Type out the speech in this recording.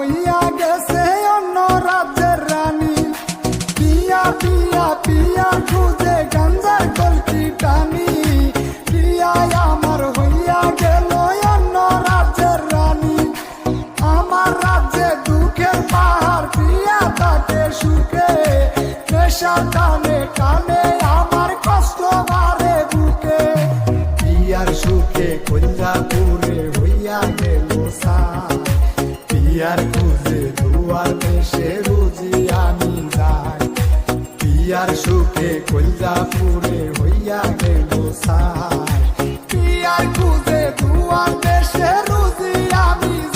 হইয়া গেছে অন্য রাজ্যের রানী। পিয়া পিয়া পিয়া খুঁজে গাঞ্জার কলকি টানি। পিয়াই আমার হইয়া গেল অন্য রাজ্যের রানী। আমার রাজ্যে দুঃখের পাহাড়, পিয়া তাকে সুখে। নেশা টানে টানে আমার কষ্ট বাড়ে বুকে। পিয়ার সুখে কল্যাপুরে হইয়া গেল সাই। পিয়ার খুঁজে দুয়ার দেশে রুজি আমি যাই। পিয়ার সুখে কল্যাপুরে হইয়া গেল সাই।